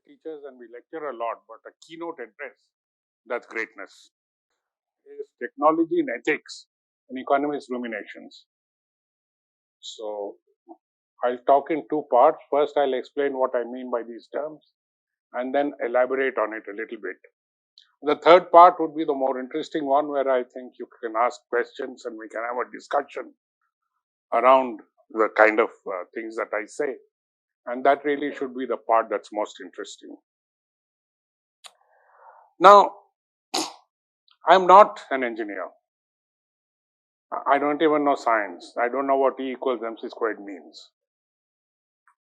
teachers and we lecture a lot, but a keynote address, that's greatness. Is technology and ethics in Economist's Ruminations. So I'll talk in two parts. First, I'll explain what I mean by these terms and then elaborate on it a little bit. The third part would be the more interesting one, where I think you can ask questions and we can have a discussion around the kind of things that I say. And that really should be the part that's most interesting. Now, I'm not an engineer. I don't even know science. I don't know what E equals MC squared means.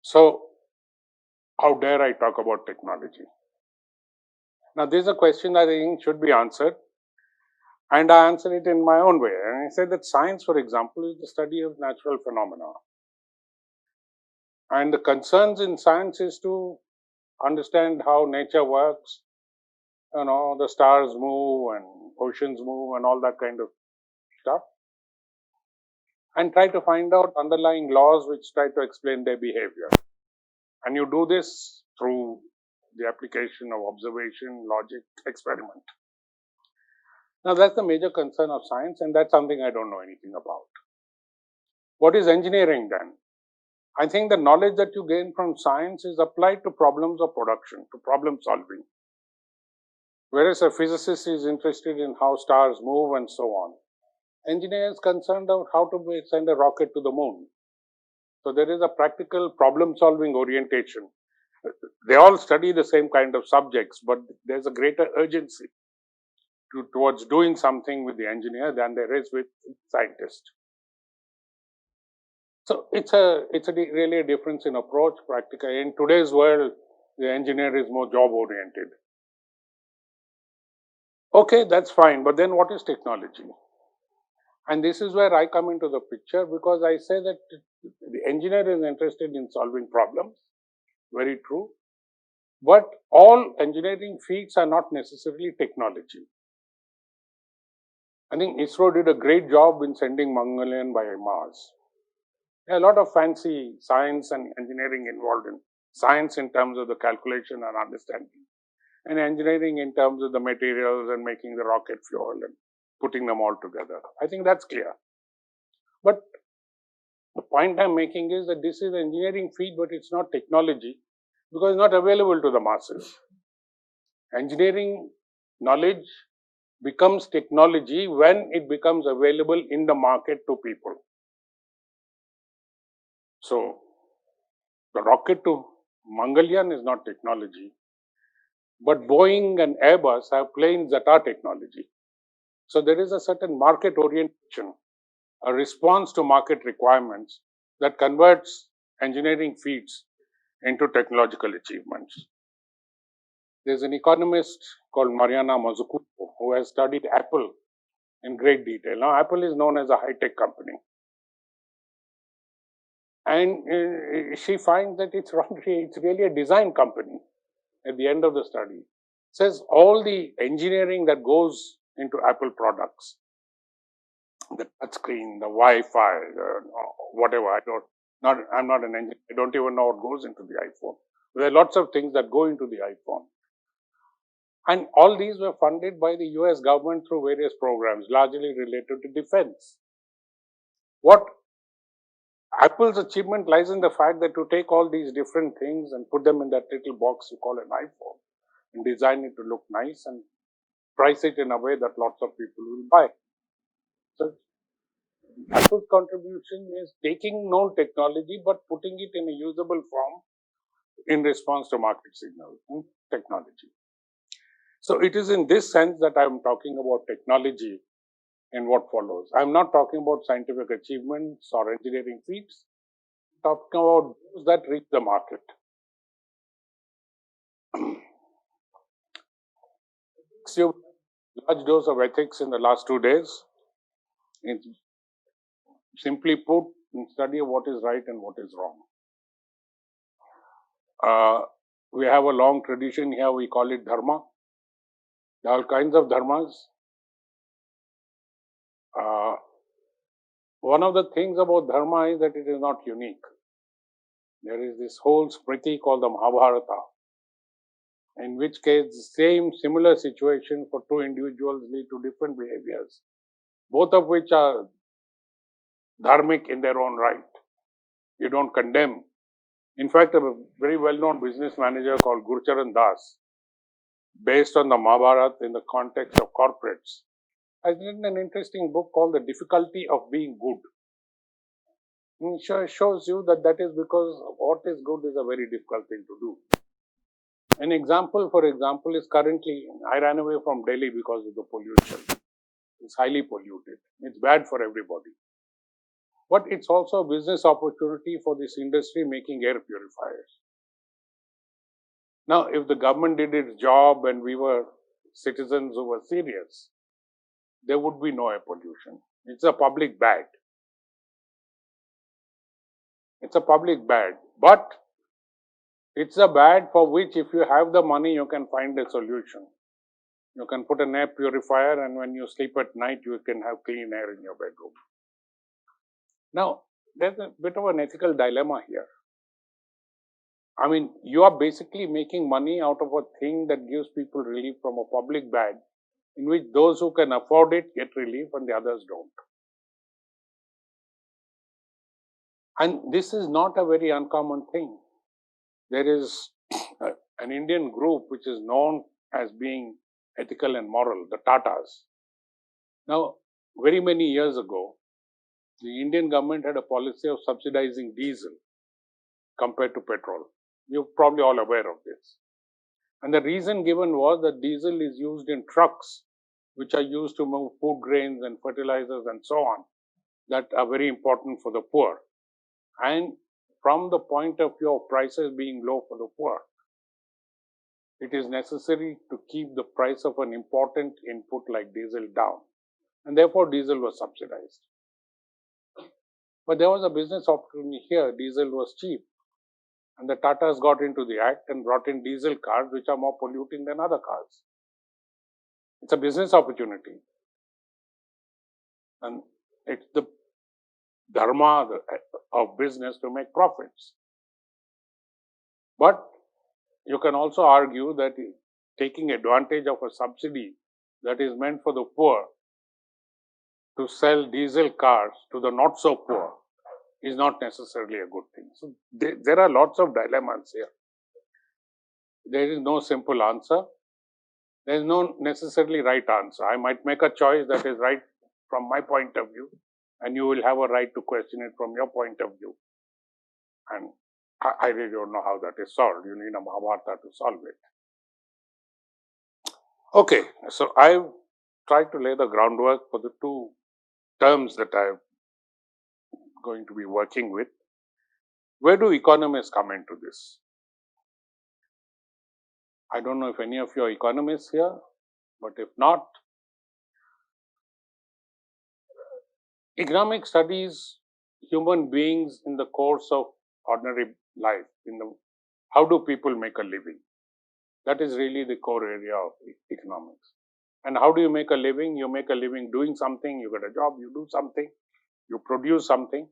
So, how dare I talk about technology? Now, this is a question that I think should be answered, and I answer it in my own way. And I say that science, for example, is the study of natural phenomena. And the concerns in science is to understand how nature works, the stars move and oceans move and all that kind of stuff, and try to find out underlying laws which try to explain their behavior. And you do this through the application of observation, logic, experiment. Now, that's the major concern of science, and that's something I don't know anything about. What is engineering then? I think the knowledge that you gain from science is applied to problems of production, to problem solving. Whereas a physicist is interested in how stars move and so on. Engineer is concerned about how to send a rocket to the moon. So there is a practical problem solving orientation. They all study the same kind of subjects, but there's a greater urgency towards doing something with the engineer than there is with scientist. So it's really a difference in approach. Practically in today's world, the engineer is more job oriented. Okay, that's fine, but then what is technology? And this is where I come into the picture, because I say that the engineer is interested in solving problems. Very true. But all engineering feats are not necessarily technology. I think ISRO did a great job in sending Mongolian by Mars. There are a lot of fancy science and engineering involved in science in terms of the calculation and understanding, and engineering in terms of the materials and making the rocket fuel and putting them all together. I think that's clear. But the point I'm making is that this is an engineering feat, but it's not technology, because it's not available to the masses. Engineering knowledge becomes technology when it becomes available in the market to people. So, the rocket to Mongolian is not technology, but Boeing and Airbus have planes that are technology. So, there is a certain market orientation, a response to market requirements that converts engineering feats into technological achievements. There's an economist called Mariana Mazzucato who has studied Apple in great detail. Now, Apple is known as a high-tech company. And she finds that it's really a design company at the end of the study. It says all the engineering that goes into Apple products, the touchscreen, the Wi-Fi, whatever, I'm not an engineer. I don't even know what goes into the iPhone. There are lots of things that go into the iPhone. And all these were funded by the US government through various programs, largely related to defense. What Apple's achievement lies in the fact that to take all these different things and put them in that little box you call an iPhone and design it to look nice and price it in a way that lots of people will buy. So Apple's contribution is taking known technology but putting it in a usable form in response to market signals and technology. So it is in this sense that I am talking about technology in what follows. I am not talking about scientific achievements or engineering feats. I'm talking about those that reach the market. So, large dose of ethics in the last 2 days. It's simply put, study of what is right and what is wrong. We have a long tradition here, we call it dharma. There are all kinds of dharmas. One of the things about dharma is that it is not unique. There is this whole smriti called the Mahabharata, in which case the similar situation for two individuals lead to different behaviors, both of which are dharmic in their own right. You don't condemn. In fact, a very well-known business manager called Gurcharan Das, based on the Mahabharata in the context of corporates, has written an interesting book called The Difficulty of Being Good. It shows you that is because what is good is a very difficult thing to do. An example, for example, is currently, I ran away from Delhi because of the pollution. It's highly polluted. It's bad for everybody. But it's also a business opportunity for this industry making air purifiers. Now, if the government did its job and we were citizens who were serious, there would be no air pollution. It's a public bad. It's a public bad. But it's a bad for which, if you have the money, you can find a solution. You can put an air purifier, and when you sleep at night, you can have clean air in your bedroom. Now, there's a bit of an ethical dilemma here. I mean, you are basically making money out of a thing that gives people relief from a public bad, in which those who can afford it get relief and the others don't. And this is not a very uncommon thing. There is an Indian group which is known as being ethical and moral, the Tatas. Now, very many years ago, the Indian government had a policy of subsidizing diesel compared to petrol. You're probably all aware of this. And the reason given was that diesel is used in trucks which are used to move food grains and fertilizers and so on, that are very important for the poor. And from the point of view of prices being low for the poor, it is necessary to keep the price of an important input like diesel down. And therefore, diesel was subsidized. But there was a business opportunity here. Diesel was cheap. And the Tatas got into the act and brought in diesel cars which are more polluting than other cars. It's a business opportunity. And it's the dharma of business to make profits. But you can also argue that taking advantage of a subsidy that is meant for the poor to sell diesel cars to the not so poor is not necessarily a good thing. So there are lots of dilemmas here. There is no simple answer. There is no necessarily right answer. I might make a choice that is right from my point of view, and you will have a right to question it from your point of view. And I really don't know how that is solved. You need a Mahabharata to solve it. Okay, so I've tried to lay the groundwork for the two terms that I'm going to be working with. Where do economists come into this? I don't know if any of you are economists here, but if not, economics studies human beings in the course of ordinary life. How do people make a living? That is really the core area of economics. And how do you make a living? You make a living doing something, you get a job, you do something, you produce something,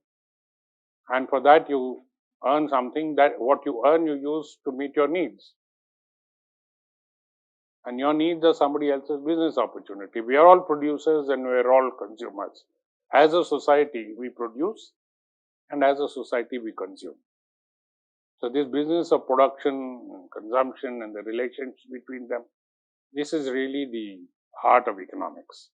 and for that you earn something. That what you earn you use to meet your needs. And your needs are somebody else's business opportunity. We are all producers and we are all consumers. As a society, we produce, and as a society, we consume. So this business of production and consumption and the relations between them, this is really the heart of economics.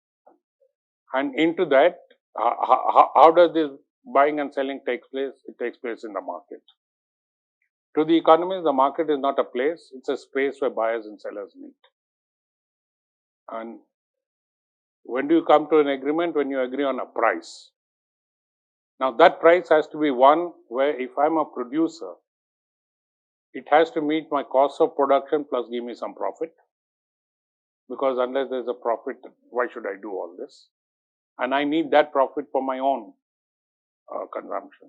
And into that, how does this buying and selling take place? It takes place in the market. To the economist, the market is not a place, it's a space where buyers and sellers meet. And when do you come to an agreement? When you agree on a price. Now that price has to be one where if I'm a producer, it has to meet my cost of production plus give me some profit. Because unless there's a profit, why should I do all this? And I need that profit for my own consumption.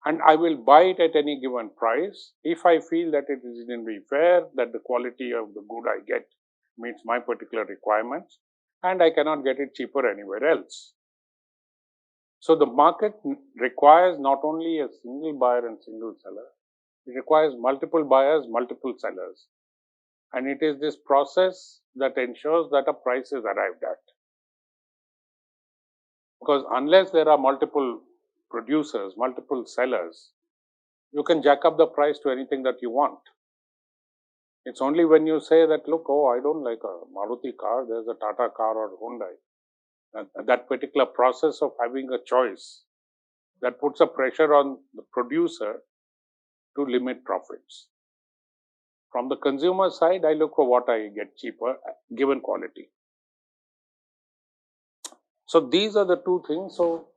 And I will buy it at any given price if I feel that it is reasonably fair, that the quality of the good I get meets my particular requirements, and I cannot get it cheaper anywhere else. So the market requires not only a single buyer and single seller, It requires multiple buyers, multiple sellers. And it is this process that ensures that a price is arrived at. Because unless there are multiple producers, multiple sellers, you can jack up the price to anything that you want. It's only when you say that, look, oh, I don't like a Maruti car, there's a Tata car or Hyundai. That particular process of having a choice, that puts a pressure on the producer to limit profits. From the consumer side, I look for what I get cheaper, given quality. So these are the two things. So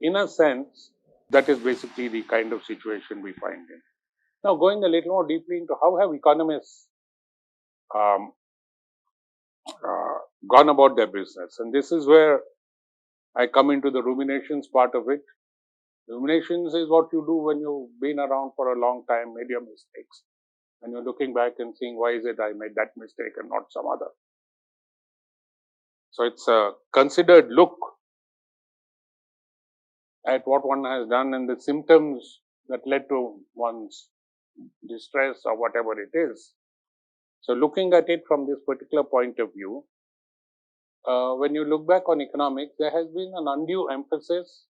in a sense, that is basically the kind of situation we find in. Now, going a little more deeply into how have economists um, gone about their business, and this is where I come into the ruminations part of it. Ruminations is what you do when you've been around for a long time, made your mistakes, and you're looking back and seeing why is it I made that mistake and not some other. So it's a considered look at what one has done and the symptoms that led to one's distress or whatever it is. So looking at it from this particular point of view, when you look back on economics, there has been an undue emphasis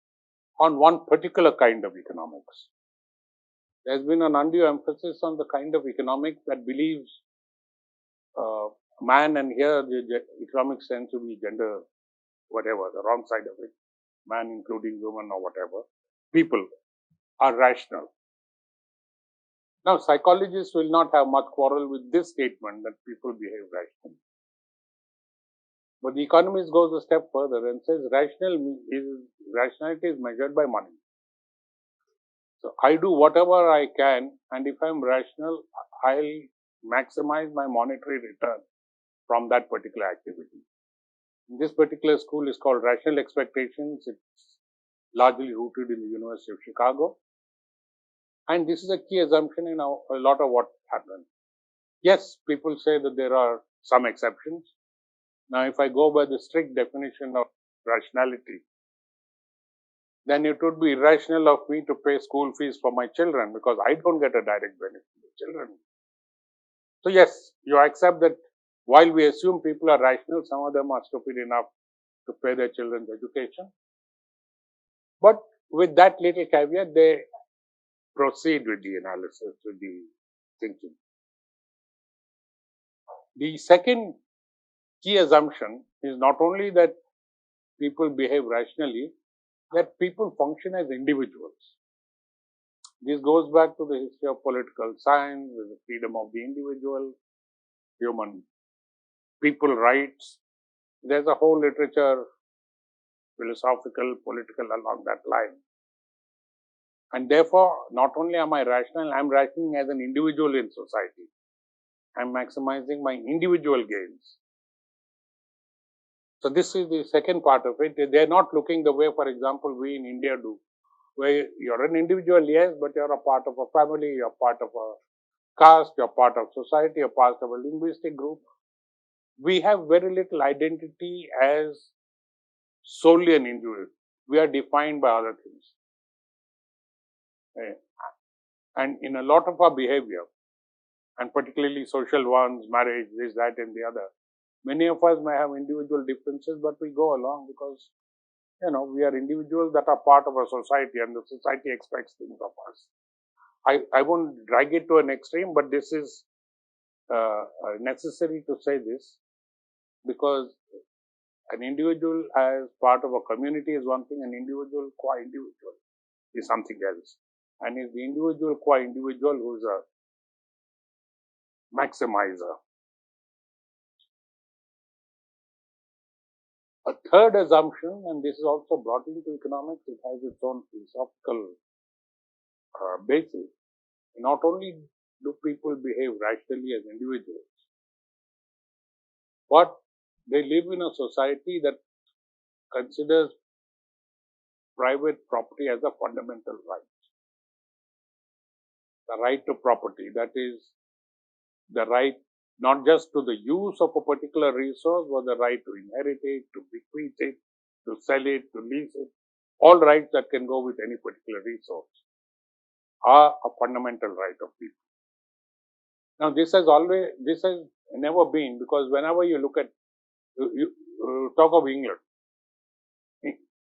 on one particular kind of economics. There has been an undue emphasis on the kind of economics that believes man, and here the economics tends to be gender, whatever, the wrong side of it, man including woman or whatever, people are rational. Now, psychologists will not have much quarrel with this statement that people behave rationally. But the economist goes a step further and says rationality is measured by money. So I do whatever I can, and if I'm rational, I'll maximize my monetary return from that particular activity. This particular school is called Rational Expectations. It's largely rooted in the University of Chicago. And this is a key assumption in a lot of what happens. Yes, people say that there are some exceptions. Now, if I go by the strict definition of rationality, then it would be irrational of me to pay school fees for my children because I don't get a direct benefit of children. So yes, you accept that while we assume people are rational, some of them are stupid enough to pay their children's education. But with that little caveat, they proceed with the analysis, with the thinking. The second key assumption is not only that people behave rationally, that people function as individuals. This goes back to the history of political science, with the freedom of the individual, human people rights. There's a whole literature, philosophical, political, along that line. And therefore, not only am I rational, I'm rationing as an individual in society. I'm maximizing my individual gains. So this is the second part of it. They're not looking the way, for example, we in India do, where you're an individual, yes, but you're a part of a family, you're part of a caste, you're part of society, you're part of a linguistic group. We have very little identity as solely an individual. We are defined by other things. And in a lot of our behavior, and particularly social ones, marriage, this, that, and the other, many of us may have individual differences, but we go along because, we are individuals that are part of a society and the society expects things of us. I won't drag it to an extreme, but this is necessary to say this because an individual as part of a community is one thing, an individual qua individual is something else. And it's the individual qua individual who's a maximizer. A third assumption, and this is also brought into economics, it has its own philosophical basis. Not only do people behave rationally as individuals, but they live in a society that considers private property as a fundamental right. The right to property, that is the right not just to the use of a particular resource, but the right to inherit it, to bequeath it, to sell it, to lease it, all rights that can go with any particular resource. are a fundamental right of people. Now, this has never been, because whenever you look at, talk of England,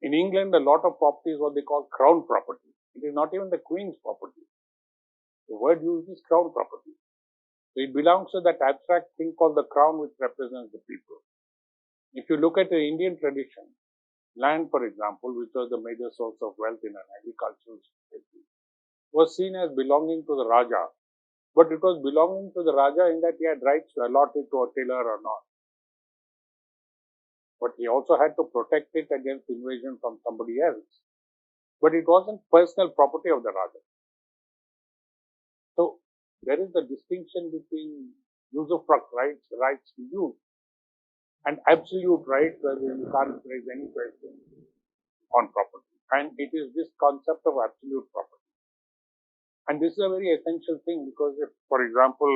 in England, a lot of property is what they call crown property. It is not even the Queen's property. The word used is crown property. So it belongs to that abstract thing called the crown, which represents the people. If you look at the Indian tradition, land, for example, which was the major source of wealth in an agricultural society, was seen as belonging to the Raja. But it was belonging to the Raja in that he had rights to allot it to a tiller or not. But he also had to protect it against invasion from somebody else. But it wasn't personal property of the Raja. So there is a distinction between usufruct rights to use, and absolute rights where you can't raise any question on property. And it is this concept of absolute property. And this is a very essential thing, because if, for example,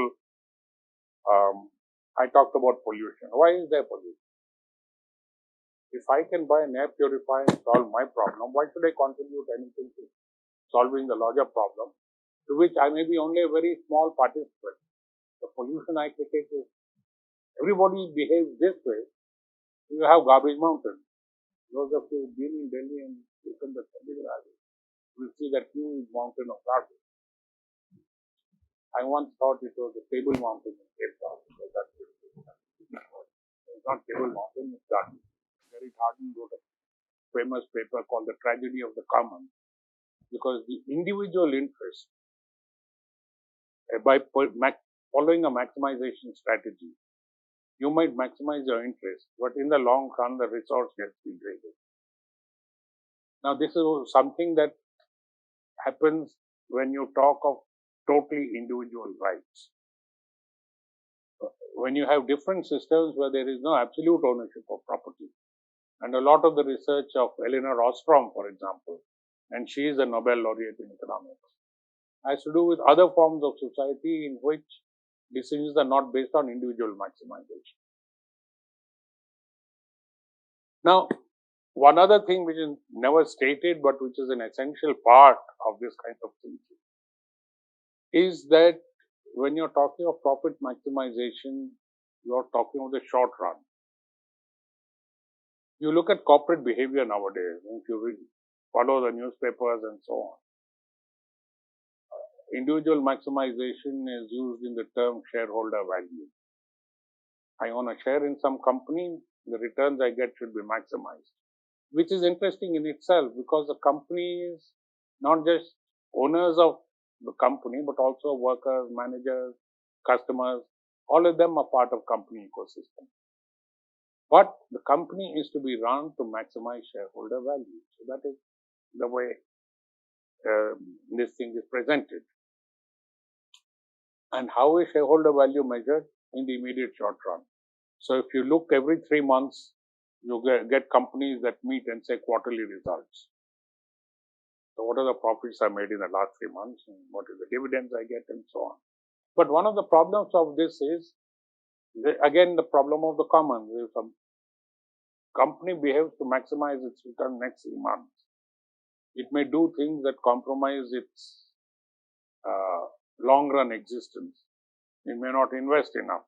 I talked about pollution. Why is there pollution? If I can buy an air purifier and solve my problem, why should I contribute anything to solving the larger problem, to which I may be only a very small participant? The pollution I create is, everybody behaves this way. You have garbage mountain. Those of you who've been in Delhi and taken the Chandigarh will see that huge mountain of garbage. I once thought it was a table mountain in Cape Town. It's not table mountain, it's Darden. Gary Darden wrote a famous paper called The Tragedy of the Common, because the individual interest, by following a maximization strategy, you might maximize your interest, but in the long run, the resource gets degraded. Now, this is something that happens when you talk of totally individual rights. When you have different systems where there is no absolute ownership of property, and a lot of the research of Elinor Ostrom, for example, and she is a Nobel laureate in economics, has to do with other forms of society in which decisions are not based on individual maximization. Now, one other thing which is never stated but which is an essential part of this kind of thinking is that when you're talking of profit maximization, you're talking of the short run. You look at corporate behavior nowadays, if you follow the newspapers and so on, individual maximization is used in the term shareholder value. I own a share in some company, the returns I get should be maximized, which is interesting in itself, because the company is not just owners of the company, but also workers, managers, customers, all of them are part of company ecosystem. But the company is to be run to maximize shareholder value. So that is the way this thing is presented. And how is shareholder value measured? In the immediate short run. So if you look every 3 months, you get companies that meet and say quarterly results. So what are the profits I made in the last 3 months, and what is the dividends I get, and so on. But one of the problems of this is, again, the problem of the commons. If a company behaves to maximize its return next 3 months, it may do things that compromise its long run existence. It may not invest enough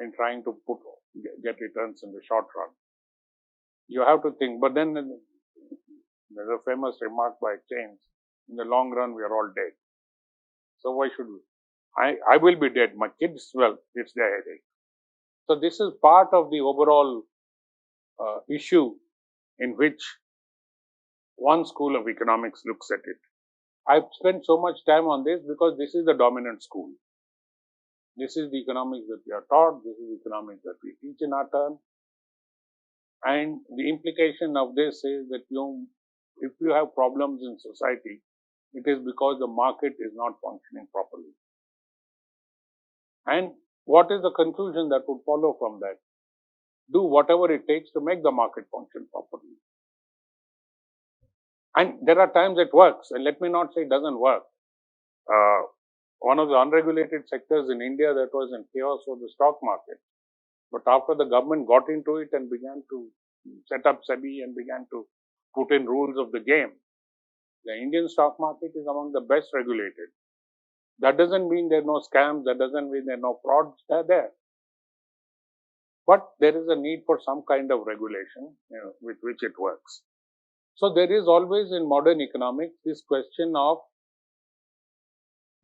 in trying to get returns in the short run. You have to think, but then there's a famous remark by Keynes, in the long run we are all dead. So why should we? I will be dead, my kids, well, it's their headache. So this is part of the overall issue in which one school of economics looks at it. I've spent so much time on this because this is the dominant school. This is the economics that we are taught, this is the economics that we teach in our turn. And the implication of this is that if you have problems in society, it is because the market is not functioning properly. And what is the conclusion that would follow from that? Do whatever it takes to make the market function properly. And there are times it works, and let me not say it doesn't work. One of the unregulated sectors in India that was in chaos was the stock market. But after the government got into it and began to set up SEBI and began to put in rules of the game, The Indian stock market is among the best regulated. That doesn't mean there are no scams, that doesn't mean there are no frauds, they are there. But there is a need for some kind of regulation with which it works. So there is always in modern economics this question of,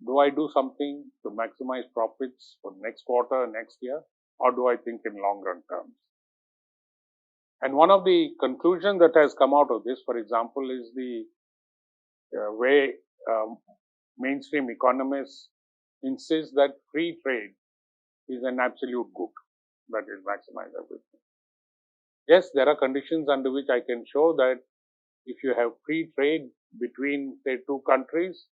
do I do something to maximize profits for next quarter, next year, or do I think in long run terms? And one of the conclusions that has come out of this, for example, is the way mainstream economists insist that free trade is an absolute good that will maximize everything. Yes, there are conditions under which I can show that if you have free trade between, say, two countries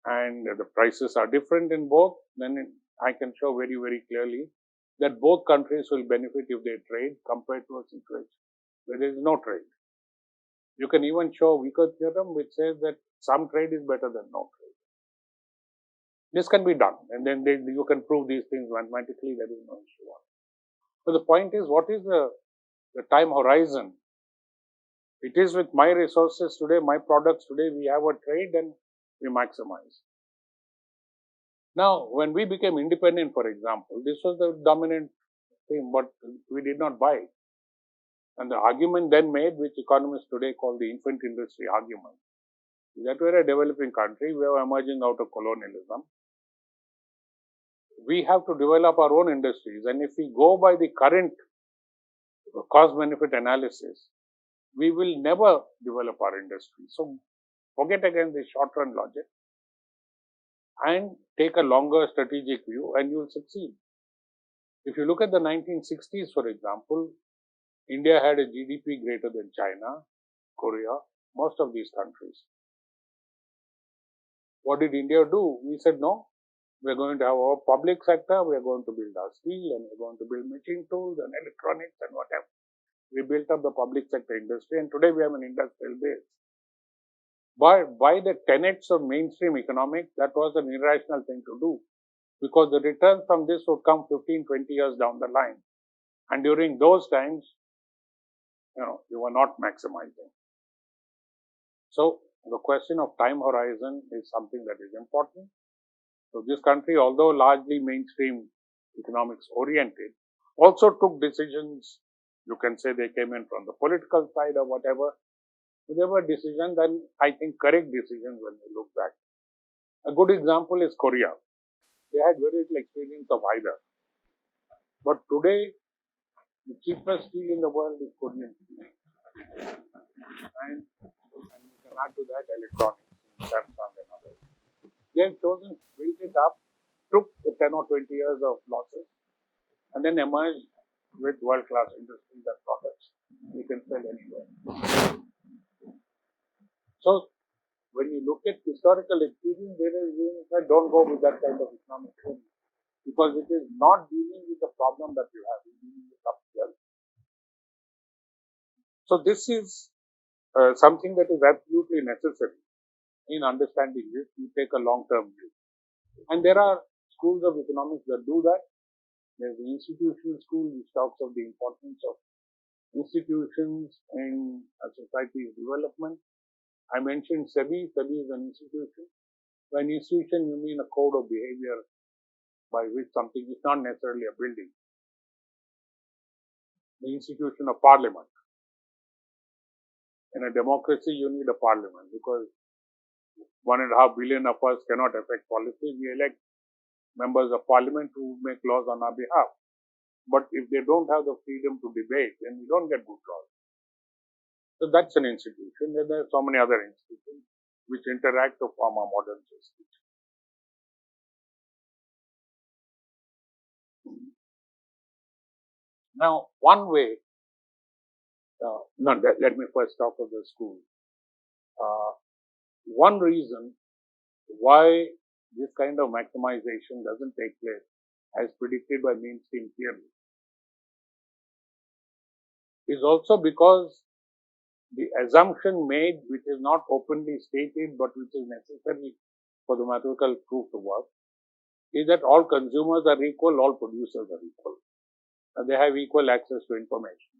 and the prices are different in both, then I can show very, very clearly that both countries will benefit if they trade compared to a situation where there is no trade. You can even show a weaker theorem which says that some trade is better than no trade. This can be done, and then you can prove these things mathematically, there is no issue on it. So the point is, what is the time horizon? It is with my resources today, my products today, we have a trade and we maximize. Now, when we became independent, for example, this was the dominant thing, but we did not buy it. And the argument then made, which economists today call the infant industry argument, is that we're a developing country, we are emerging out of colonialism. We have to develop our own industries, and if we go by the current cost-benefit analysis, we will never develop our industry. So forget again the short-run logic and take a longer strategic view, and you will succeed. If you look at the 1960s, for example, India had a GDP greater than China, Korea, most of these countries. What did India do? We said, no, we're going to have our public sector, we're going to build our steel, and we're going to build machine tools and electronics and whatever. We built up the public sector industry, and today we have an industrial base. But by the tenets of mainstream economics, that was an irrational thing to do, because the returns from this would come 15, 20 years down the line. And during those times, you were not maximizing. So the question of time horizon is something that is important. So this country, although largely mainstream economics oriented, also took decisions. You can say they came in from the political side or whatever. They were decisions, and I think correct decisions when you look back. A good example is Korea. They had very little experience of either. But today, the cheapest steel in the world is Korean steel. And you can add to that electronics, Samsung and others. They have chosen to build it up, took the 10 or 20 years of losses, and then emerged with world-class industries and products you can sell anywhere. So, when you look at historical experience, there is don't go with that kind of economic theory, because it is not dealing with the problem that you have, it's dealing with something else. So, this is something that is absolutely necessary in understanding this. You take a long-term view. And there are schools of economics that do that. There's the institutional school which talks of the importance of institutions in a society's development. I mentioned SEBI. SEBI is an institution. By an institution, you mean a code of behavior by which something is not necessarily a building. The institution of parliament. In a democracy, you need a parliament, because 1.5 billion of us cannot affect policy. We elect members of parliament who make laws on our behalf. But if they don't have the freedom to debate, then we don't get good laws. So that's an institution. And there are so many other institutions which interact to form a modern system. Now, one way, let me first talk of the school. One reason why this kind of maximization doesn't take place as predicted by mainstream theory is also because the assumption made, which is not openly stated but which is necessary for the mathematical proof to work, is that all consumers are equal, all producers are equal. And they have equal access to information,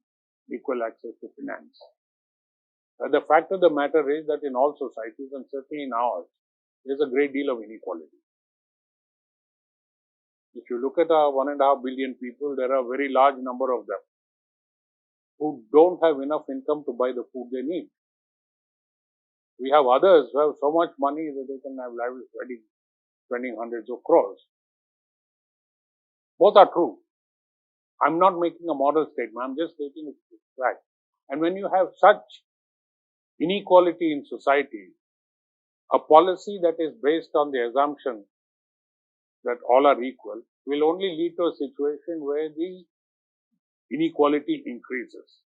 equal access to finance. The fact of the matter is that in all societies, and certainly in ours, there is a great deal of inequality. If you look at our 1.5 billion people, there are a very large number of them who don't have enough income to buy the food they need. We have others who have so much money that they can have lavish weddings, spending hundreds of crores. Both are true. I'm not making a moral statement, I'm just stating a fact. And when you have such inequality in society, a policy that is based on the assumption that all are equal will only lead to a situation where the inequality increases.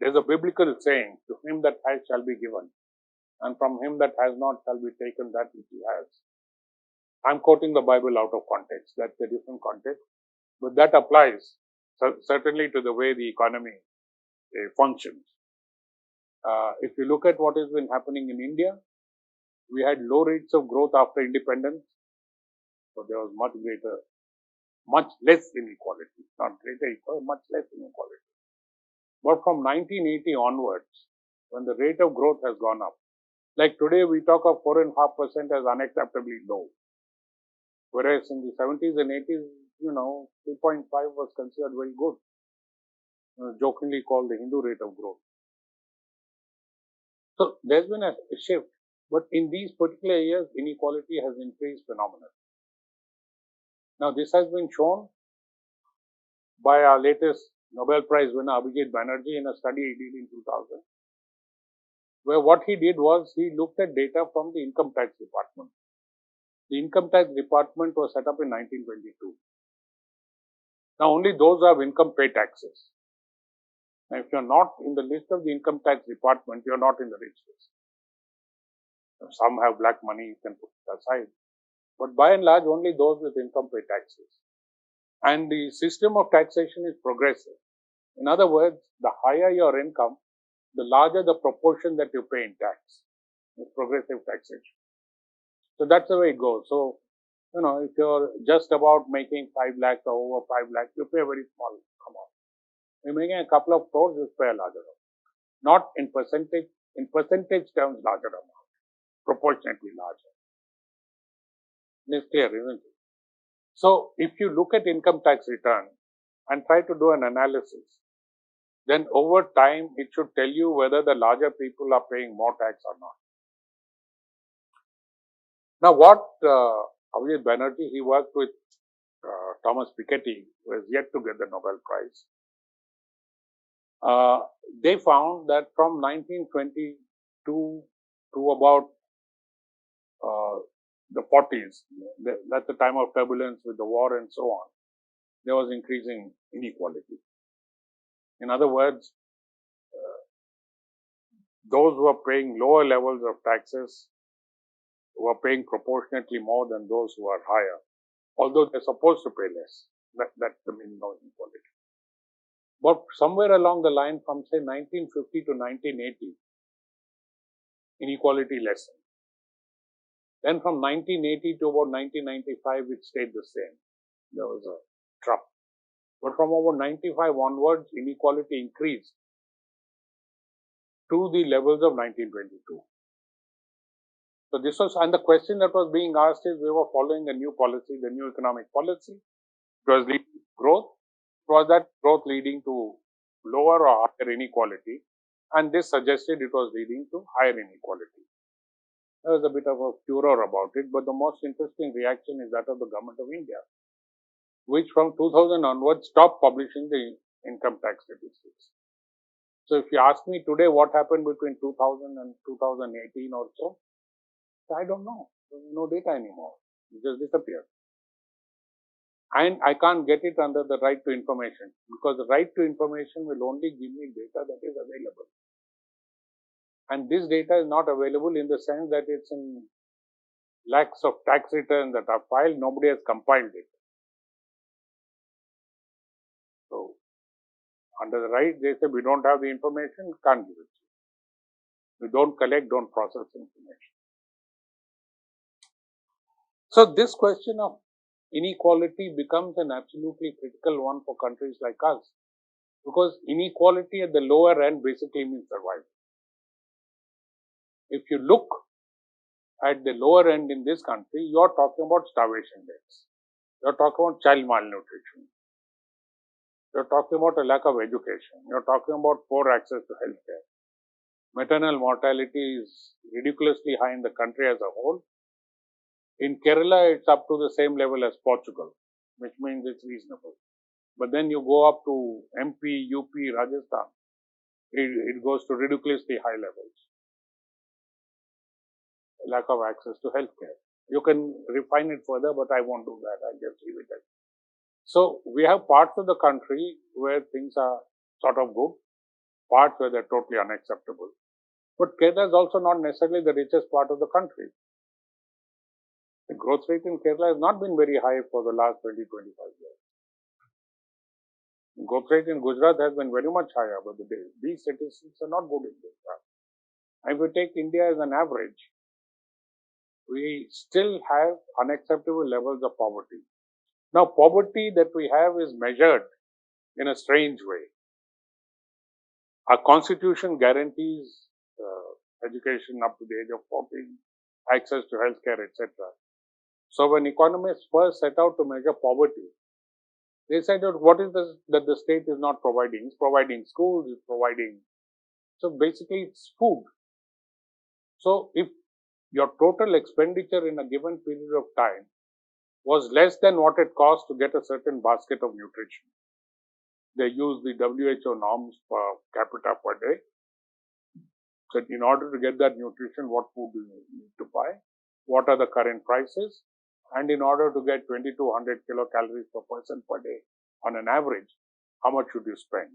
There's a biblical saying, to him that has shall be given, and from him that has not shall be taken that which he has. I'm quoting the Bible out of context. That's a different context. But that applies certainly to the way the economy functions. If you look at what has been happening in India, we had low rates of growth after independence, but there was much less inequality, not greater equality, much less inequality. But from 1980 onwards, when the rate of growth has gone up, like today we talk of 4.5% as unacceptably low, whereas in the 70s and 80s, 3.5 was considered very good, jokingly called the Hindu rate of growth. So there's been a shift, but in these particular years, inequality has increased phenomenally. Now, this has been shown by our latest Nobel Prize winner, Abhijit Banerjee, in a study he did in 2000, where what he did was he looked at data from the Income Tax Department. The Income Tax Department was set up in 1922. Now, only those who have income pay taxes. Now, if you're not in the list of the Income Tax Department, you're not in the rich list. Some have black money, you can put it aside. But by and large, only those with income pay taxes. And the system of taxation is progressive. In other words, the higher your income, the larger the proportion that you pay in tax. It's progressive taxation. So that's the way it goes. So, if you're just about making 5 lakhs or over 5 lakhs, you pay a very small amount. You're making a couple of crores, you pay a larger amount. Not in percentage terms, larger amount, proportionately larger. It's clear, isn't it? So, if you look at income tax return and try to do an analysis, then over time it should tell you whether the larger people are paying more tax or not. Now, what Abhijit Banerjee, he worked with Thomas Piketty, who has yet to get the Nobel Prize. They found that from 1922 to about the 40s, that's the time of turbulence with the war and so on, there was increasing inequality. In other words, those who are paying lower levels of taxes were paying proportionately more than those who are higher, although they're supposed to pay less. That's the meaning of inequality. But somewhere along the line, from say 1950 to 1980, inequality lessened. Then from 1980 to about 1995, it stayed the same. There was a drop. But from about 95 onwards, inequality increased to the levels of 1922. So this was, and the question that was being asked is, we were following a new policy, the new economic policy. It was leading to growth. Was that growth leading to lower or higher inequality? And this suggested it was leading to higher inequality. There was a bit of a furor about it, but the most interesting reaction is that of the government of India, which from 2000 onwards stopped publishing the income tax statistics. So if you ask me today what happened between 2000 and 2018 or so, I don't know. There's no data anymore. It just disappeared. And I can't get it under the right to information, because the right to information will only give me data that is available. And this data is not available in the sense that it's in lakhs of tax returns that are filed, nobody has compiled it. So, under the right, they say we don't have the information, can't give it to you. We don't collect, don't process information. So, this question of inequality becomes an absolutely critical one for countries like us, because inequality at the lower end basically means survival. If you look at the lower end in this country, you are talking about starvation rates. You are talking about child malnutrition. You are talking about a lack of education. You are talking about poor access to healthcare. Maternal mortality is ridiculously high in the country as a whole. In Kerala, it's up to the same level as Portugal, which means it's reasonable. But then you go up to MP, UP, Rajasthan, it goes to ridiculously high levels. Lack of access to healthcare. You can refine it further, but I won't do that. I'll just leave it at that. So we have parts of the country where things are sort of good, parts where they're totally unacceptable. But Kerala is also not necessarily the richest part of the country. The growth rate in Kerala has not been very high for the last 20-25 years. The growth rate in Gujarat has been very much higher, but these statistics are not good in Gujarat. If we take India as an average, we still have unacceptable levels of poverty. Now, poverty that we have is measured in a strange way. Our constitution guarantees education up to the age of 14, access to healthcare, etc. So, when economists first set out to measure poverty, they said that what is this that the state is not providing? It's providing schools, it's providing. So, basically, it's food. So, if your total expenditure in a given period of time was less than what it costs to get a certain basket of nutrition, they use the WHO norms per capita per day. So, in order to get that nutrition, what food do you need to buy? What are the current prices? And in order to get 2200 kilocalories per person per day on an average, how much should you spend?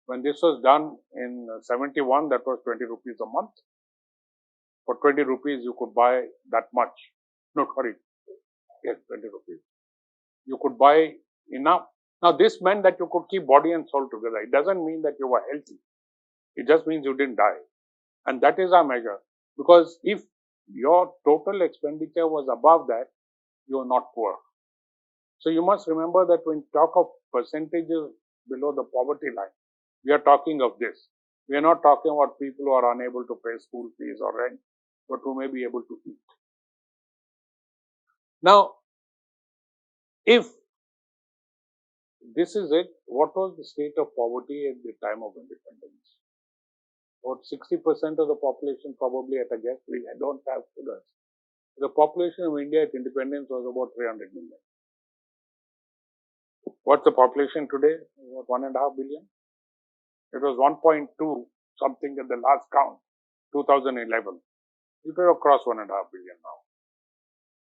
When this was done in 71, that was 20 rupees a month. For 20 rupees, you could buy that much. No, sorry. Yes, 20 rupees. You could buy enough. Now, this meant that you could keep body and soul together. It doesn't mean that you were healthy. It just means you didn't die. And that is our measure. Because if your total expenditure was above that, you are not poor. So, you must remember that when you talk of percentages below the poverty line, we are talking of this. We are not talking about people who are unable to pay school fees or rent, but who may be able to eat. Now, if this is it, what was the state of poverty at the time of independence? About 60% of the population, probably at a guess, we don't have figures. The population of India at independence was about 300 million. What's the population today? About 1.5 billion. It was 1.2 something at the last count, 2011. It will cross 1.5 billion now.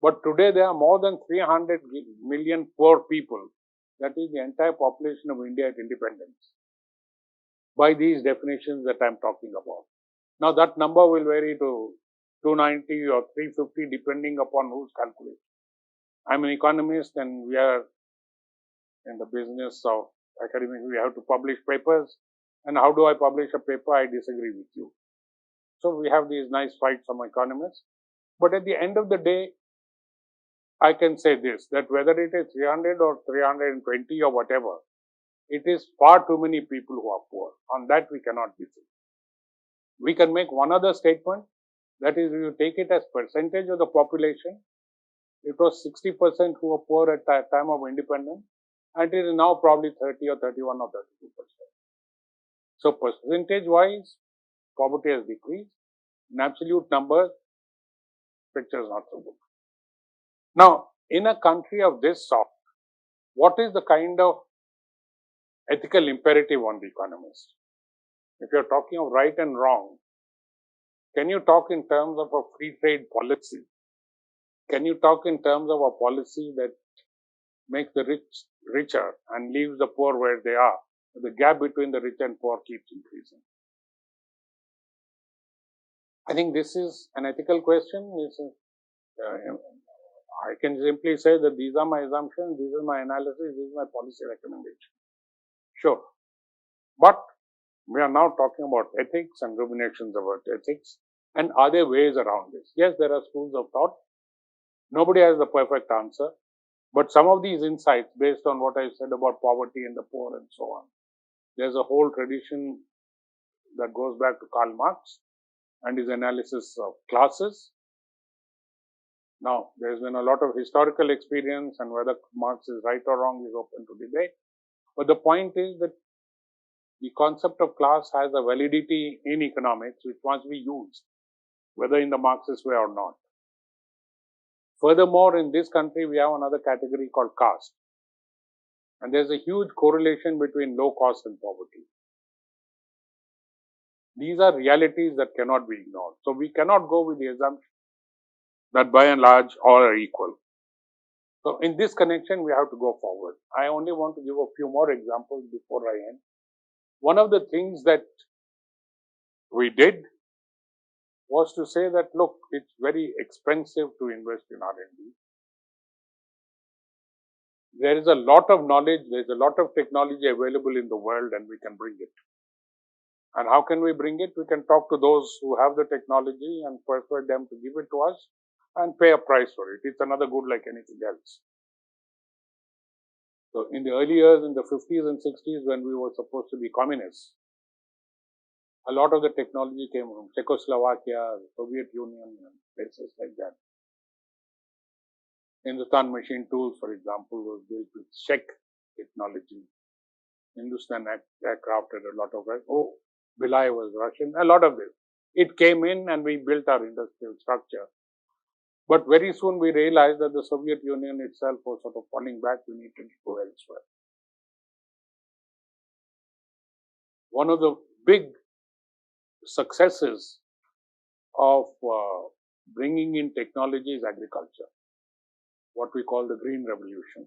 But today there are more than 300 million poor people. That is the entire population of India at independence, by these definitions that I'm talking about. Now that number will vary to 290 or 350 depending upon whose calculation. I'm an economist and we are in the business of academic. We have to publish papers. And how do I publish a paper? I disagree with you. So we have these nice fights among economists. But at the end of the day, I can say this, that whether it is 300 or 320 or whatever, it is far too many people who are poor. On that we cannot disagree. We can make one other statement, that is, if you take it as percentage of the population, it was 60% who were poor at the time of independence, and it is now probably 30 or 31 or 32%. So percentage-wise, poverty has decreased. In absolute numbers, picture is not so good. Now, in a country of this sort, what is the kind of ethical imperative on the economist? If you're talking of right and wrong, can you talk in terms of a free trade policy? Can you talk in terms of a policy that makes the rich richer and leaves the poor where they are? The gap between the rich and poor keeps increasing. I think this is an ethical question. I can simply say that these are my assumptions, these are my analysis, this is my policy recommendation. Sure. But we are now talking about ethics and ruminations about ethics. And are there ways around this? Yes, there are schools of thought. Nobody has the perfect answer. But some of these insights, based on what I said about poverty and the poor and so on, There's a whole tradition that goes back to Karl Marx and his analysis of classes. Now, there's been a lot of historical experience, and whether Marx is right or wrong is open to debate. But the point is that the concept of class has a validity in economics which must be used, whether in the Marxist way or not. Furthermore, in this country, we have another category called caste. And there's a huge correlation between low caste and poverty. These are realities that cannot be ignored. So we cannot go with the assumption that by and large all are equal. So in this connection, we have to go forward. I only want to give a few more examples before I end. One of the things that we did was to say that, look, it's very expensive to invest in R&D. There is a lot of knowledge, there's a lot of technology available in the world, and we can bring it. And how can we bring it? We can talk to those who have the technology and persuade them to give it to us and pay a price for it. It's another good like anything else. So in the early years, in the 50s and 60s, when we were supposed to be communists, a lot of the technology came from Czechoslovakia, the Soviet Union, and places like that. Hindustan Machine Tools, for example, was built with Czech technology. Hindustan Aircraft had a lot of it. Bilai was Russian, a lot of this. It came in and we built our industrial structure. But very soon we realized that the Soviet Union itself was sort of falling back. We needed to go elsewhere. One of the big successes of bringing in technology is agriculture, what we call the Green Revolution.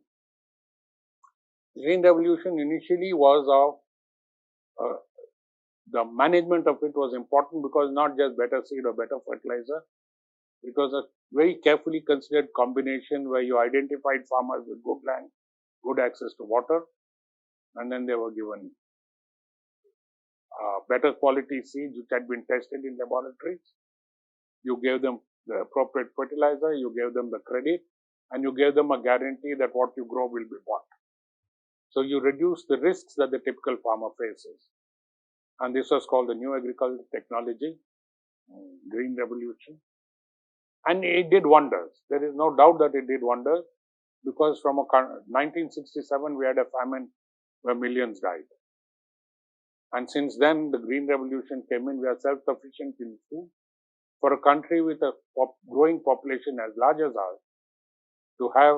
The Green Revolution initially was of the management of it was important because not just better seed or better fertilizer. It was a very carefully considered combination where you identified farmers with good land, good access to water, and then they were given better quality seeds which had been tested in laboratories. You gave them the appropriate fertilizer, you gave them the credit, and you gave them a guarantee that what you grow will be bought. So you reduce the risks that the typical farmer faces. And this was called the New Agricultural Technology, Green Revolution. And it did wonders. There is no doubt that it did wonders because from 1967 we had a famine where millions died. And since then the Green Revolution came in, we are self-sufficient in food. For a country with a growing population as large as ours, to have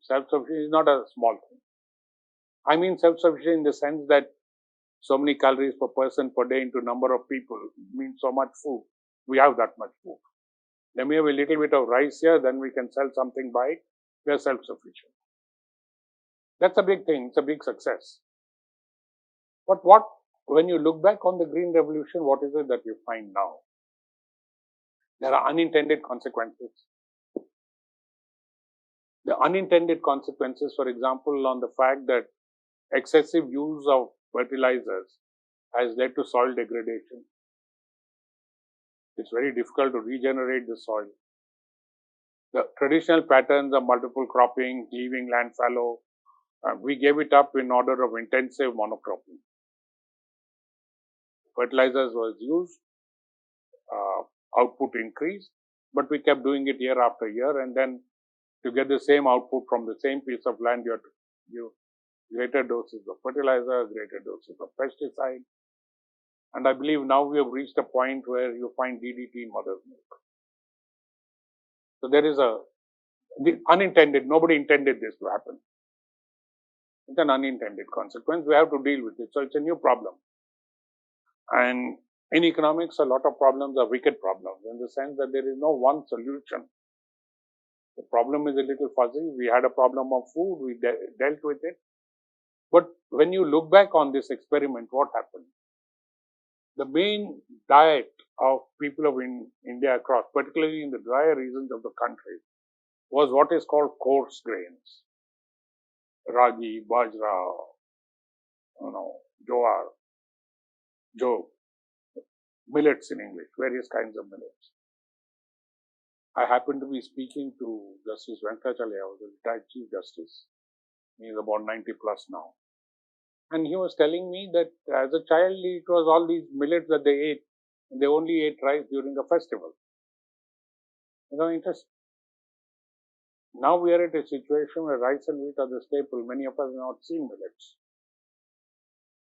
self-sufficiency is not a small thing. I mean self-sufficient in the sense that so many calories per person per day into number of people means so much food. We have that much food. Then we have a little bit of rice here, then we can sell something by it. We are self-sufficient. That's a big thing. It's a big success. But when you look back on the Green Revolution, what is it that you find now? There are unintended consequences. The unintended consequences, for example, on the fact that excessive use of fertilizers has led to soil degradation. It's very difficult to regenerate the soil. The traditional patterns of multiple cropping, leaving land fallow, we gave it up in order of intensive monocropping. Fertilizers was used, output increased, but we kept doing it year after year, and then to get the same output from the same piece of land, you have to give greater doses of fertilizer, greater doses of pesticide. And I believe now we have reached a point where you find DDT in mother's milk. So there is the unintended, nobody intended this to happen. It's an unintended consequence. We have to deal with it. So it's a new problem. And in economics, a lot of problems are wicked problems in the sense that there is no one solution. The problem is a little fuzzy. We had a problem of food, we dealt with it. But when you look back on this experiment, what happened? The main diet of people of India across, particularly in the drier regions of the country, was what is called coarse grains. Ragi, bajra, jowar, jow, millets in English, various kinds of millets. I happened to be speaking to Justice Venkatachalaya, who was a retired Chief Justice. He is about 90 plus now. And he was telling me that as a child, it was all these millets that they ate. They only ate rice during a festival. Interesting. Now we are at a situation where rice and wheat are the staple. Many of us have not seen millets.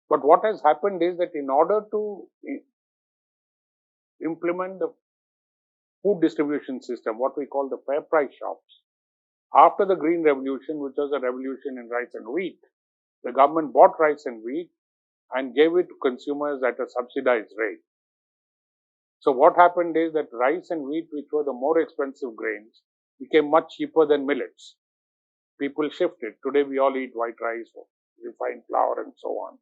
But what has happened is that in order to implement the food distribution system, what we call the fair price shops, after the Green Revolution, which was a revolution in rice and wheat, the government bought rice and wheat and gave it to consumers at a subsidized rate. So what happened is that rice and wheat, which were the more expensive grains, became much cheaper than millets. People shifted. Today we all eat white rice, refined flour, and so on.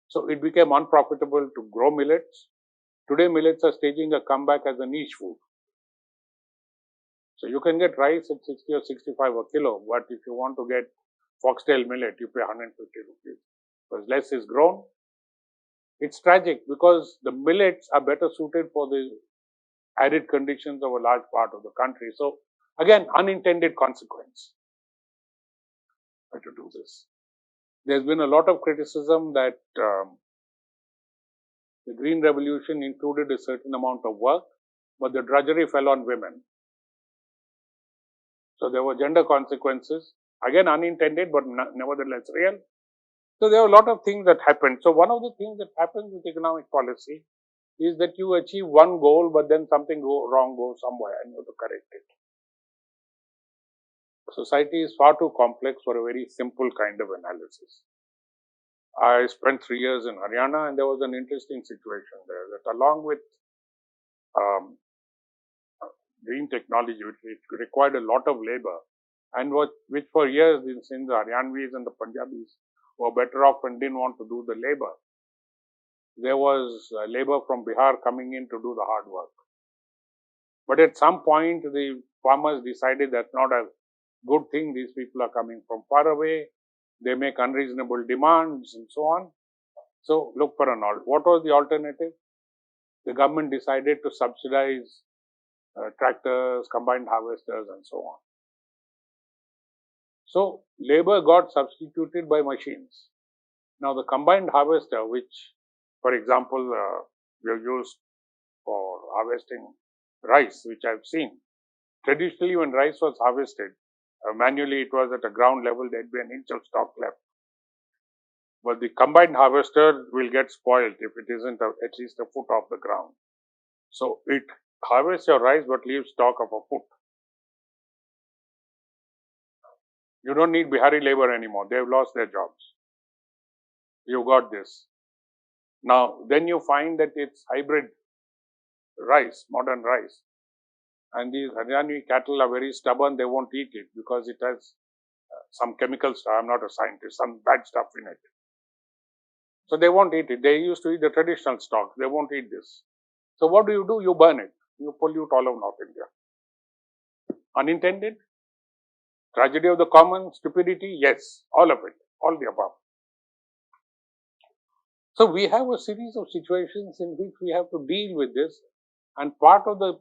So it became unprofitable to grow millets. Today millets are staging a comeback as a niche food. So you can get rice at 60 or 65 a kilo, but if you want to get foxtail millet, you pay 150 rupees because less is grown. It's tragic because the millets are better suited for the arid conditions of a large part of the country. So again, unintended consequence. Try to do this. There's been a lot of criticism that the Green Revolution included a certain amount of work, but the drudgery fell on women. So there were gender consequences, again unintended, but nevertheless real. So there are a lot of things that happened. So one of the things that happens with economic policy is that you achieve one goal, but then something wrong goes somewhere and you have to correct it. Society is far too complex for a very simple kind of analysis. I spent 3 years in Haryana, and there was an interesting situation there that along with green technology, which required a lot of labor, and which for years since the Haryanvis and the Punjabis were better off and didn't want to do the labor, there was labor from Bihar coming in to do the hard work. But at some point, the farmers decided that's not a good thing. These people are coming from far away. They make unreasonable demands and so on. So look for an alternative. What was the alternative? The government decided to subsidize tractors, combined harvesters, and so on. So labor got substituted by machines. Now the combined harvester, which, for example, we have used for harvesting rice, which I've seen. Traditionally, when rice was harvested, manually it was at a ground level, there'd be an inch of stalk left. But the combined harvester will get spoiled if it isn't at least a foot off the ground. So it harvests your rice but leaves stalk of a foot. You don't need Bihari labor anymore. They've lost their jobs. You got this. Now, then you find that it's hybrid rice, modern rice. And these Haryani cattle are very stubborn. They won't eat it because it has some chemical stuff. I'm not a scientist, some bad stuff in it. So they won't eat it. They used to eat the traditional stock. They won't eat this. So what do? You burn it. You pollute all of North India. Unintended? Tragedy of the common? Stupidity? Yes, all of it. All the above. So we have a series of situations in which we have to deal with this, and part of the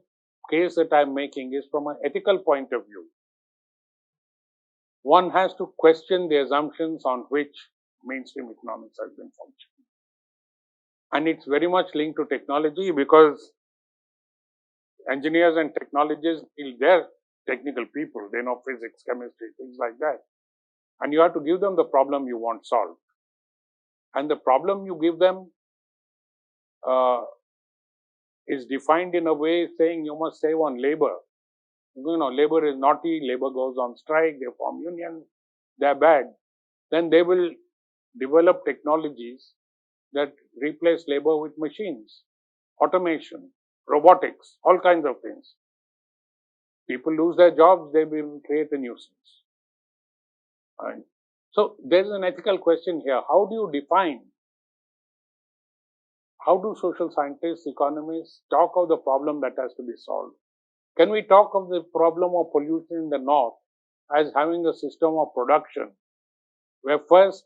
case that I'm making is from an ethical point of view. One has to question the assumptions on which mainstream economics has been functioning. And it's very much linked to technology because engineers and technologists, they're technical people. They know physics, chemistry, things like that. And you have to give them the problem you want solved. And the problem you give them is defined in a way saying you must save on labor. Labor is naughty, labor goes on strike, they form unions, they're bad. Then they will develop technologies that replace labor with machines, automation, robotics, all kinds of things. People lose their jobs, they will create a nuisance. Right? So there's an ethical question here. How do you define? How do social scientists, economists talk of the problem that has to be solved? Can we talk of the problem of pollution in the north as having a system of production where first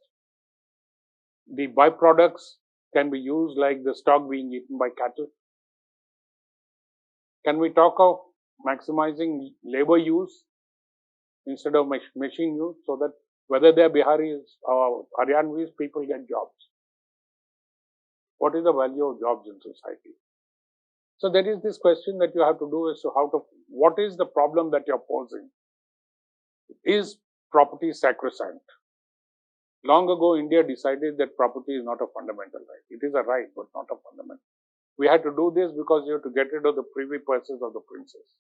the byproducts can be used like the stock being eaten by cattle? Can we talk of maximizing labor use instead of machine use so that Whether they are Biharis or Haryanvis, people get jobs. What is the value of jobs in society? So there is this question that you have to do is what is the problem that you're posing? Is property sacrosanct? Long ago, India decided that property is not a fundamental right. It is a right, but not a fundamental. We had to do this because you have to get rid of the privy purses of the princes.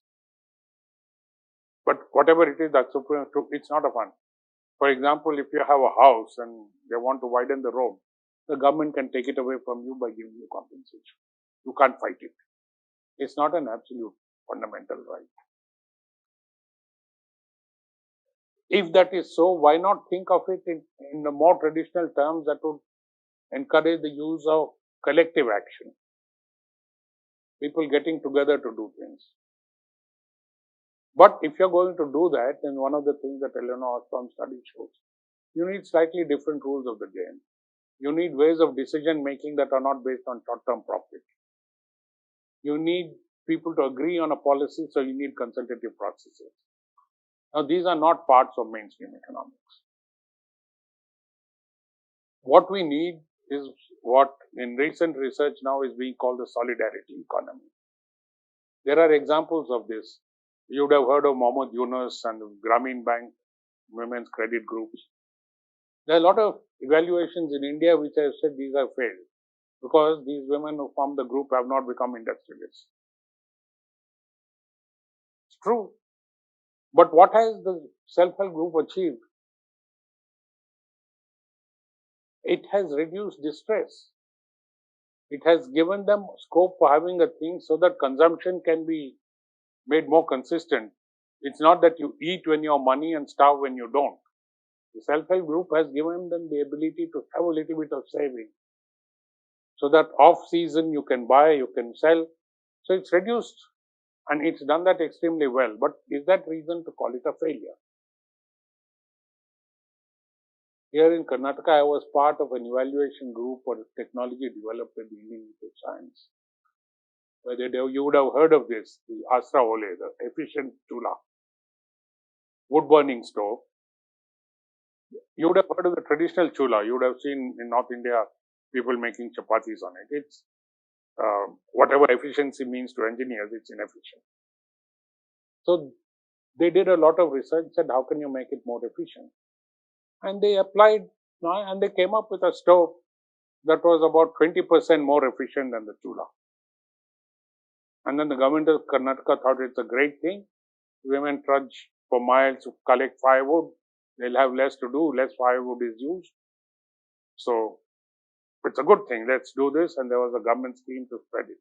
But whatever it is, that's it's not a fund. For example, if you have a house and they want to widen the road, the government can take it away from you by giving you compensation. You can't fight it. It's not an absolute fundamental right. If that is so, why not think of it in the more traditional terms that would encourage the use of collective action? People getting together to do things. But if you're going to do that, then one of the things that Eleanor Ostrom study shows, you need slightly different rules of the game. You need ways of decision making that are not based on short-term profit. You need people to agree on a policy, so you need consultative processes. Now, these are not parts of mainstream economics. What we need is what in recent research now is being called the solidarity economy. There are examples of this. You would have heard of Mohammed Yunus and Grameen Bank women's credit groups. There are a lot of evaluations in India which have said these have failed because these women who form the group have not become industrialists. It's true. But what has the self-help group achieved? It has reduced distress. It has given them scope for having a thing so that consumption can be made more consistent. It's not that you eat when you have money and starve when you don't. The self-help group has given them the ability to have a little bit of saving so that off-season you can buy, you can sell. So it's reduced and it's done that extremely well. But is that reason to call it a failure? Here in Karnataka, I was part of an evaluation group for technology developed at the Indian Institute of Science. You would have heard of this, the Asra Ole, the efficient chula, wood burning stove. You would have heard of the traditional chula. You would have seen in North India people making chapatis on it. It's whatever efficiency means to engineers, it's inefficient. So they did a lot of research, said how can you make it more efficient? And they applied and they came up with a stove that was about 20% more efficient than the chula. And then the government of Karnataka thought it's a great thing. Women trudge for miles to collect firewood. They'll have less to do, less firewood is used. So it's a good thing. Let's do this. And there was a government scheme to spread it.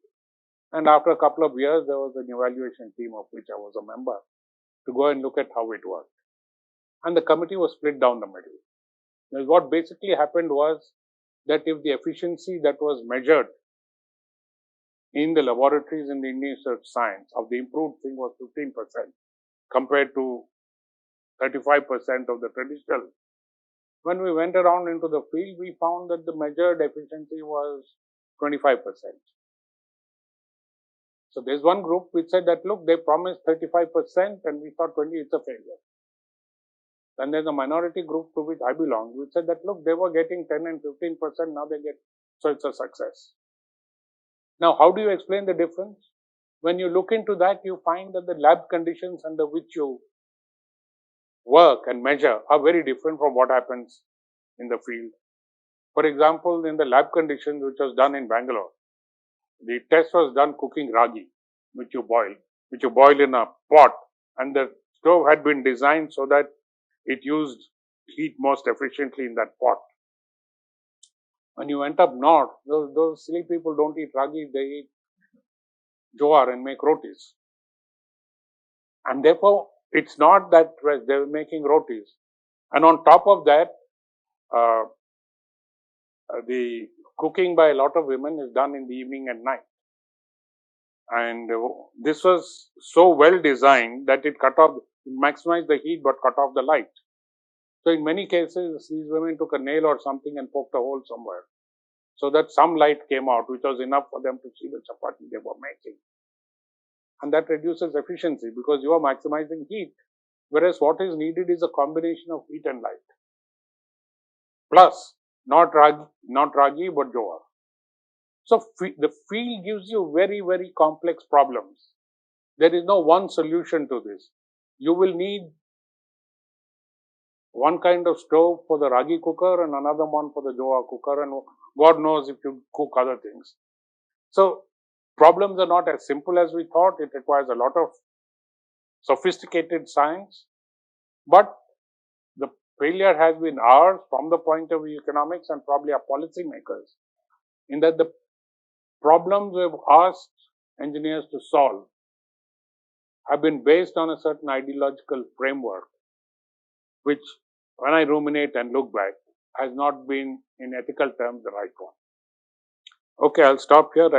And after a couple of years, there was an evaluation team of which I was a member to go and look at how it worked. And the committee was split down the middle. Now, what basically happened was that if the efficiency that was measured in the laboratories in the Indian Institute of Science of the improved thing was 15% compared to 35% of the traditional. When we went around into the field, we found that the measured efficiency was 25%. So there's one group which said that, look, they promised 35% and we thought 20, it's a failure. Then there's a minority group to which I belong, which said that, look, they were getting 10 and 15%, now they get, so it's a success. Now, how do you explain the difference? When you look into that, you find that the lab conditions under which you work and measure are very different from what happens in the field. For example, in the lab conditions which was done in Bangalore, the test was done cooking ragi, which you boil in a pot, and the stove had been designed so that it used heat most efficiently in that pot. When you went up north, those silly people don't eat ragi, they eat jowar and make rotis. And therefore, it's not that they were making rotis. And on top of that, the cooking by a lot of women is done in the evening and night. And this was so well designed that it maximized the heat but cut off the light. So in many cases, these women took a nail or something and poked a hole somewhere so that some light came out, which was enough for them to see the chapati they were making. And that reduces efficiency because you are maximizing heat. Whereas what is needed is a combination of heat and light. plus not ragi but jowar. So the field gives you very, very complex problems. There is no one solution to this. You will need one kind of stove for the ragi cooker and another one for the jowar cooker, and God knows if you cook other things. So problems are not as simple as we thought. It requires a lot of sophisticated science, but the failure has been ours from the point of view of economics and probably our policymakers, in that the problems we've asked engineers to solve have been based on a certain ideological framework, which, when I ruminate and look back, has not been in ethical terms the right one. Okay, I'll stop here.